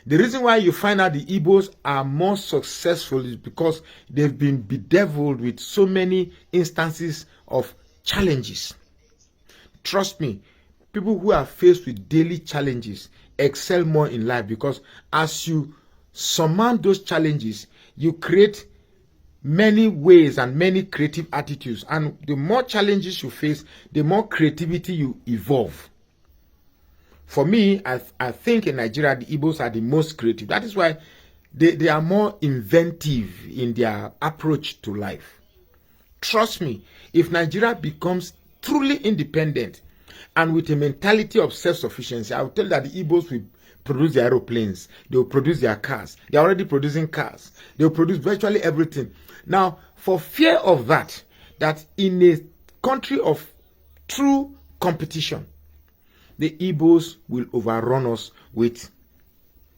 The reason why you find out the Igbos are more successful is because they've been bedeviled with so many instances of challenges. Trust me, people who are faced with daily challenges excel more in life, because as you surmount those challenges, you create many ways and many creative attitudes. And the more challenges you face, the more creativity you evolve. For me, I think in Nigeria, the Igbos are the most creative. That is why they are more inventive in their approach to life. Trust me, if Nigeria becomes truly independent and with a mentality of self-sufficiency, I will tell you that the Igbos will produce their aeroplanes, they will produce their cars. They are already producing cars. They will produce virtually everything. Now, for fear of that in a country of true competition, the Igbos will overrun us with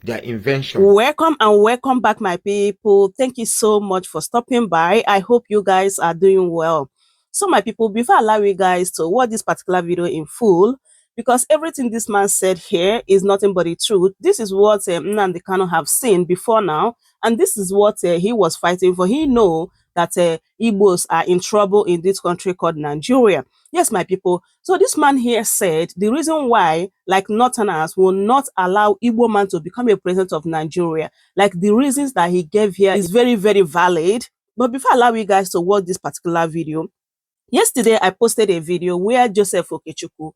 their invention. Welcome and welcome back, my people. Thank you so much for stopping by. I hope you guys are doing well. So, my people, before I allow you guys to watch this particular video in full, because everything this man said here is nothing but the truth. This is what Nnamdi Kanu have seen before now, and this is what he was fighting for. He know that Igbos are in trouble in this country called Nigeria. Yes, my people. So this man here said the reason why, like, Northerners will not allow Igbo man to become a president of Nigeria, like the reasons that he gave here is very, very valid. But before I allow you guys to watch this particular video, yesterday I posted a video where Joseph Okechukwu,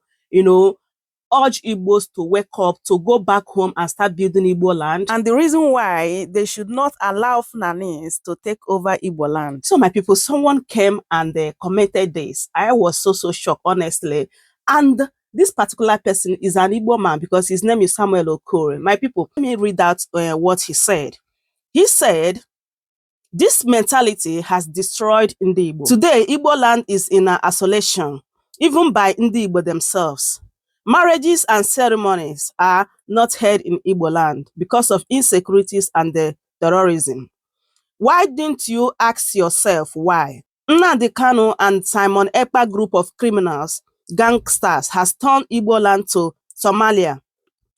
urge Igbos to wake up, to go back home and start building Igbo land. And the reason why they should not allow Fulanis to take over Igbo land. So my people, someone came and commented this. I was so shocked, honestly. And this particular person is an Igbo man because his name is Samuel Okore. My people, let me read out what he said. He said, this mentality has destroyed Ndi Igbo. Today, Igbo land is in isolation, even by Ndi Igbo themselves. Marriages and ceremonies are not held in Igbo land because of insecurities and the terrorism. Why didn't you ask yourself why? Nnamdi Kanu and Simon Ekpa group of criminals, gangsters, has turned Igbo land to Somalia.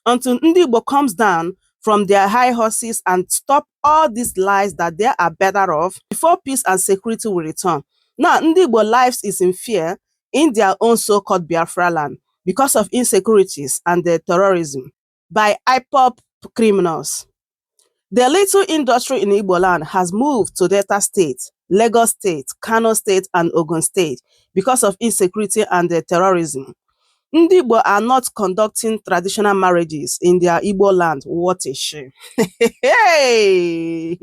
Until Ndi Igbo comes down from their high horses and stop all these lies that they are better off, before peace and security will return. Now, Ndi Igbo lives is in fear in their own so-called Biafra land, because of insecurities and the terrorism by IPOP criminals. The little industry in Igbo land has moved to Delta State, Lagos State, Kano State, and Ogun State because of insecurity and the terrorism. Ndi Igbo are not conducting traditional marriages in their Igbo land. What a shame. Hey!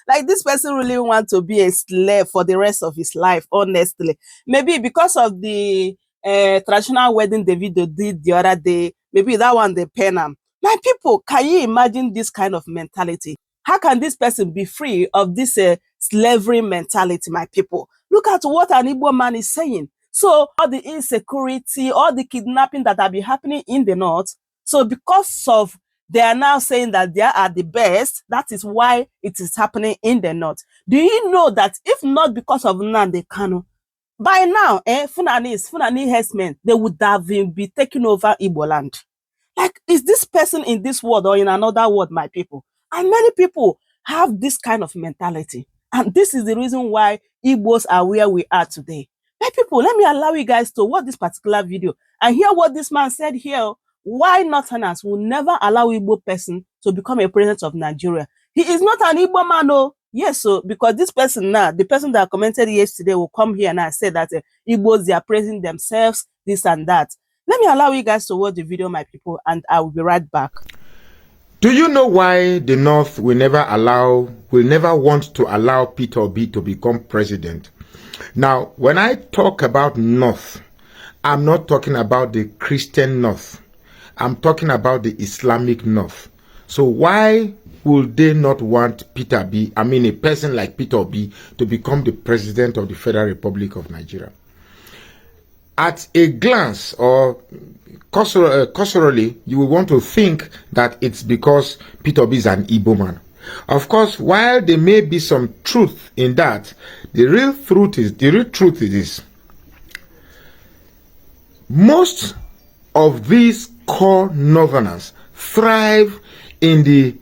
Like, this person really wants to be a slave for the rest of his life, honestly. Maybe because of the traditional wedding Davido did the other day, maybe that one they pen him. My people, can you imagine this kind of mentality? How can this person be free of this slavery mentality, my people? Look at what an Igbo man is saying. So all the insecurity, all the kidnapping that have been happening in the north, so because of they are now saying that they are the best, that is why it is happening in the north. Do you know that if not because of Nnamdi Kanu, by now, Fulani herdsmen, they would have been taking over Igbo land. Like, is this person in this world or in another world, my people? And many people have this kind of mentality. And this is the reason why Igbos are where we are today. My people, let me allow you guys to watch this particular video and hear what this man said here. Why Northerners will never allow Igbo person to become a president of Nigeria. He is not an Igbo man, no. Yes, so because this person now, the person that commented yesterday will come here and I say that Igbos, they are praising themselves, this and that. Let me allow you guys to watch the video, my people, and I will be right back. Do you know why the North will never want to allow Peter Obi to become president? Now, when I talk about North, I'm not talking about the Christian North. I'm talking about the Islamic North. So why would they not want a person like Peter Obi to become the president of the Federal Republic of Nigeria? At a glance, or cursorily, you will want to think that it's because Peter Obi is an Igbo man. Of course, while there may be some truth in that, the real truth is this. Most of these core Northerners thrive in the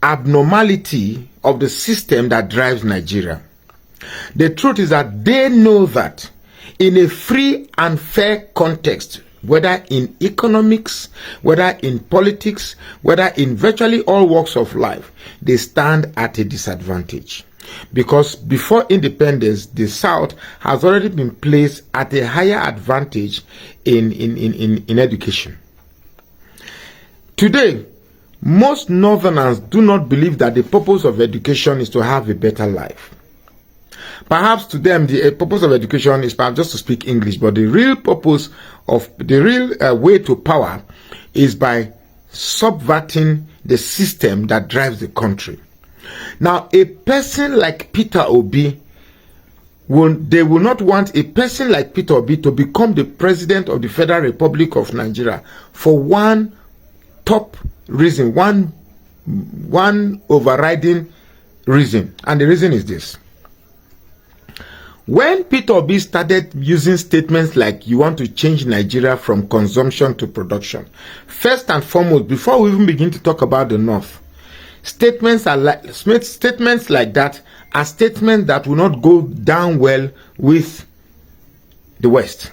abnormality of the system that drives Nigeria. The truth is that they know that in a free and fair context, whether in economics, whether in politics, whether in virtually all walks of life, they stand at a disadvantage. Because before independence, the South has already been placed at a higher advantage in education. Today, most Northerners do not believe that the purpose of education is to have a better life. Perhaps to them, the purpose of education is perhaps just to speak English, but the real purpose of the real way to power is by subverting the system that drives the country. Now, a person like Peter Obi, they will not want a person like Peter Obi to become the president of the Federal Republic of Nigeria for one top reason, one overriding reason. And the reason is this. When Peter Obi started using statements like you want to change Nigeria from consumption to production, first and foremost, before we even begin to talk about the North, statements like that are statements that will not go down well with the West.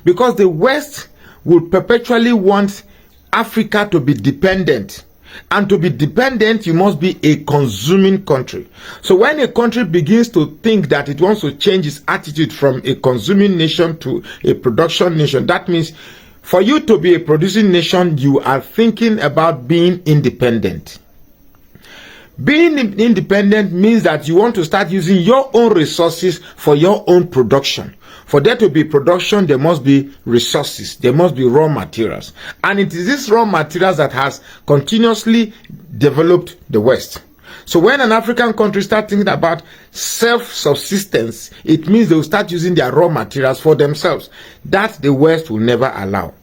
Because the West will perpetually want Africa to be dependent. And to be dependent, you must be a consuming country. So when a country begins to think that it wants to change its attitude from a consuming nation to a production nation, that means for you to be a producing nation, you are thinking about being independent. Being independent means that you want to start using your own resources for your own production. For there to be production, there must be resources. There must be raw materials. And it is this raw materials that has continuously developed the West. So when an African country starts thinking about self-subsistence, it means they will start using their raw materials for themselves. That the West will never allow.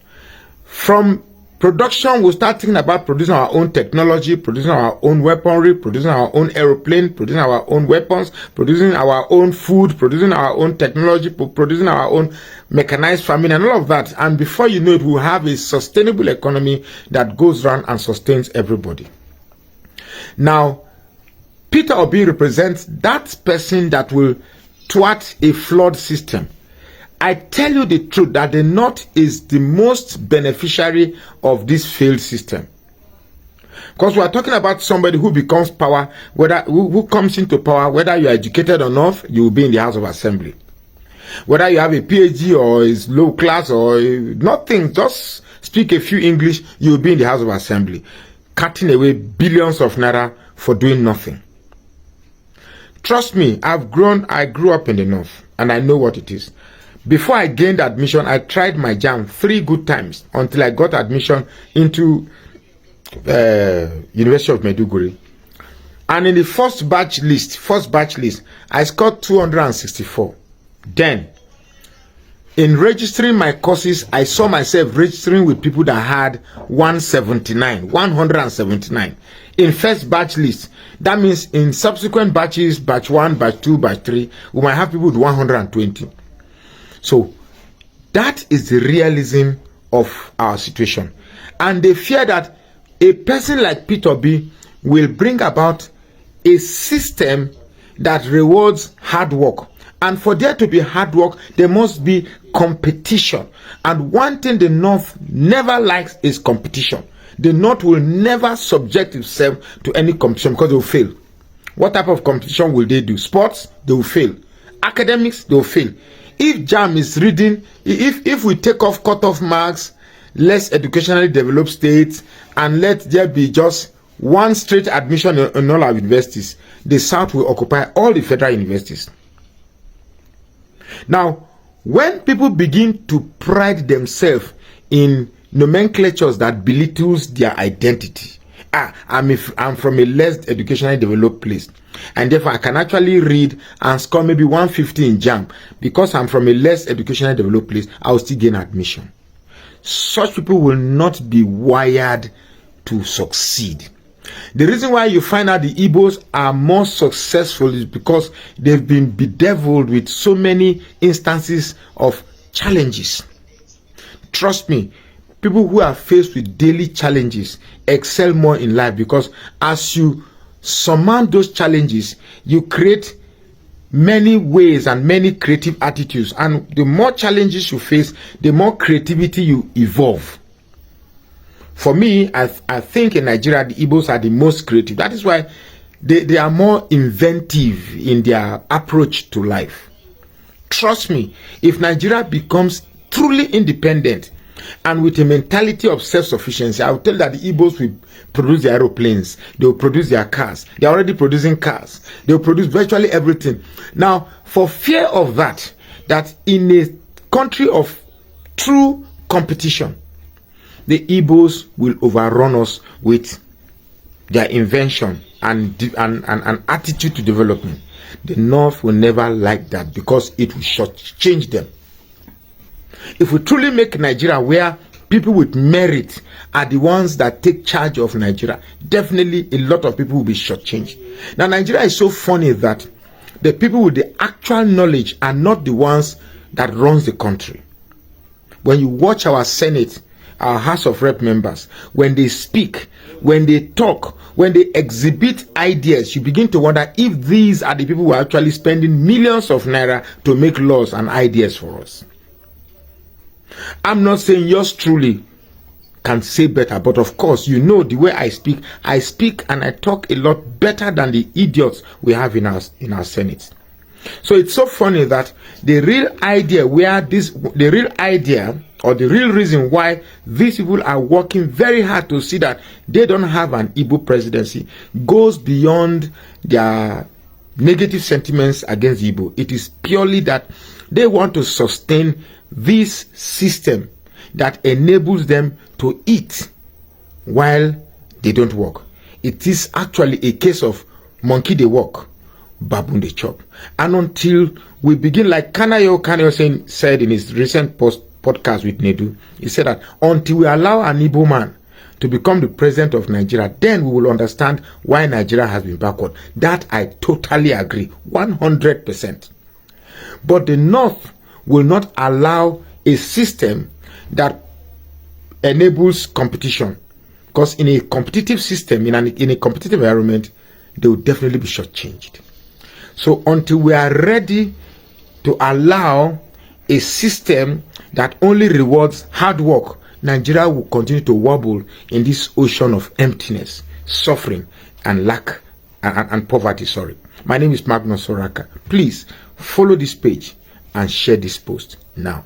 From production, we'll start thinking about producing our own technology, producing our own weaponry, producing our own aeroplane, producing our own weapons, producing our own food, producing our own technology, producing our own mechanized farming and all of that. And before you know it, we'll have a sustainable economy that goes around and sustains everybody. Now, Peter Obi represents that person that will thwart a flawed system. I tell you the truth that the North is the most beneficiary of this failed system. Because we are talking about somebody who becomes power, who comes into power, whether you are educated or not, you will be in the House of Assembly. Whether you have a PhD or is low class or nothing, just speak a few English, you will be in the House of Assembly, cutting away billions of naira for doing nothing. Trust me, I grew up in the North and I know what it is. Before I gained admission, I tried my JAMB 3 good times until I got admission into University of Maiduguri. And in the first batch list, I scored 264. Then, in registering my courses, I saw myself registering with people that had 179. In first batch list. That means in subsequent batches, batch 1, batch 2, batch 3, we might have people with 120. So that is the realism of our situation. And they fear that a person like Peter Obi will bring about a system that rewards hard work. And for there to be hard work, there must be competition. And one thing the North never likes is competition. The North will never subject itself to any competition because they will fail. What type of competition will they do? Sports, they will fail. Academics, they will fail. If JAMB is reading, if we take off cutoff marks, less educationally developed states, and let there be just one straight admission in all our universities, the South will occupy all the federal universities. Now, when people begin to pride themselves in nomenclatures that belittles their identity, I'm from a less educationally developed place, and therefore I can actually read and score maybe 150 in JAMB. Because I'm from a less educationally developed place, I will still gain admission. Such people will not be wired to succeed. The reason why you find out the Igbos are more successful is because they've been bedeviled with so many instances of challenges. Trust me, people who are faced with daily challenges excel more in life, because as you surmount those challenges, you create many ways and many creative attitudes, and the more challenges you face, the more creativity you evolve. For me, I think in Nigeria the Igbos are the most creative. That is why they are more inventive in their approach to life. Trust me, if Nigeria becomes truly independent and with a mentality of self-sufficiency, I will tell you that the Igbos will produce their aeroplanes, they will produce their cars. They are already producing cars. They will produce virtually everything. Now, for fear of that in a country of true competition, the Igbos will overrun us with their invention and attitude to development. The North will never like that, because it will shortchange them. If we truly make Nigeria where people with merit are the ones that take charge of Nigeria, definitely a lot of people will be shortchanged. Now, Nigeria is so funny that the people with the actual knowledge are not the ones that runs the country. When you watch our Senate, our House of Rep members, when they speak, when they talk, when they exhibit ideas, you begin to wonder if these are the people who are actually spending millions of naira to make laws and ideas for us. I'm not saying yours truly can say better, but of course, you know the way I speak and I talk a lot better than the idiots we have in our Senate. So it's so funny that the real idea or the real reason why these people are working very hard to see that they don't have an Igbo presidency goes beyond their negative sentiments against Igbo. It is purely that they want to sustain this system that enables them to eat while they don't work. It is actually a case of monkey they walk, baboon they chop. And until we begin, like Kanayo said in his recent podcast with Nedu, he said that until we allow an Igbo man to become the president of Nigeria, then we will understand why Nigeria has been backward. That I totally agree, 100%. But the North will not allow a system that enables competition, because in a competitive system, in a competitive environment, they will definitely be shortchanged. So until we are ready to allow a system that only rewards hard work, Nigeria will continue to wobble in this ocean of emptiness, suffering, and lack and poverty. Sorry. My name is Magnus Soraka. Please follow this page and share this post now.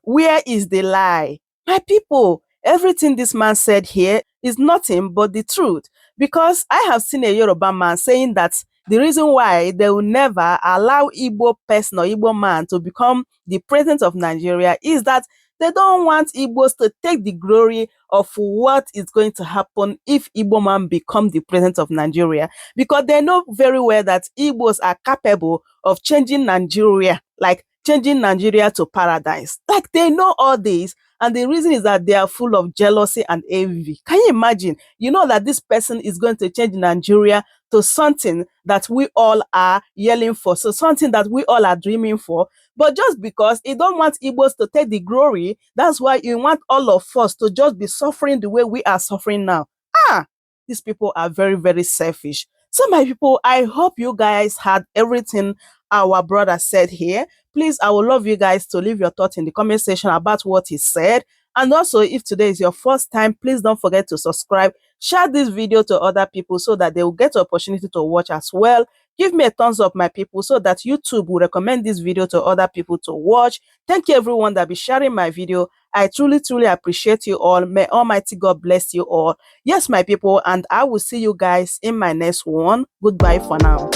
Where is the lie? My people, everything this man said here is nothing but the truth. Because I have seen a Yoruba man saying that the reason why they will never allow Igbo person or Igbo man to become the president of Nigeria is that they don't want Igbos to take the glory of what is going to happen if Igbo man become the president of Nigeria. Because they know very well that Igbos are capable of changing Nigeria, like changing Nigeria to paradise. Like they know all this. And the reason is that they are full of jealousy and envy. Can you imagine? You know that this person is going to change Nigeria to something that we all are yelling for, so something that we all are dreaming for. But just because he don't want Igbos to take the glory, that's why he want all of us to just be suffering the way we are suffering now. These people are very, very selfish. So my people, I hope you guys had everything our brother said here. Please, I would love you guys to leave your thoughts in the comment section about what he said. And also, if today is your first time, please don't forget to subscribe. Share this video to other people so that they will get the opportunity to watch as well. Give me a thumbs up, my people, so that YouTube will recommend this video to other people to watch. Thank you, everyone that be sharing my video. I truly, truly appreciate you all. May Almighty God bless you all. Yes, my people, and I will see you guys in my next one. Goodbye for now.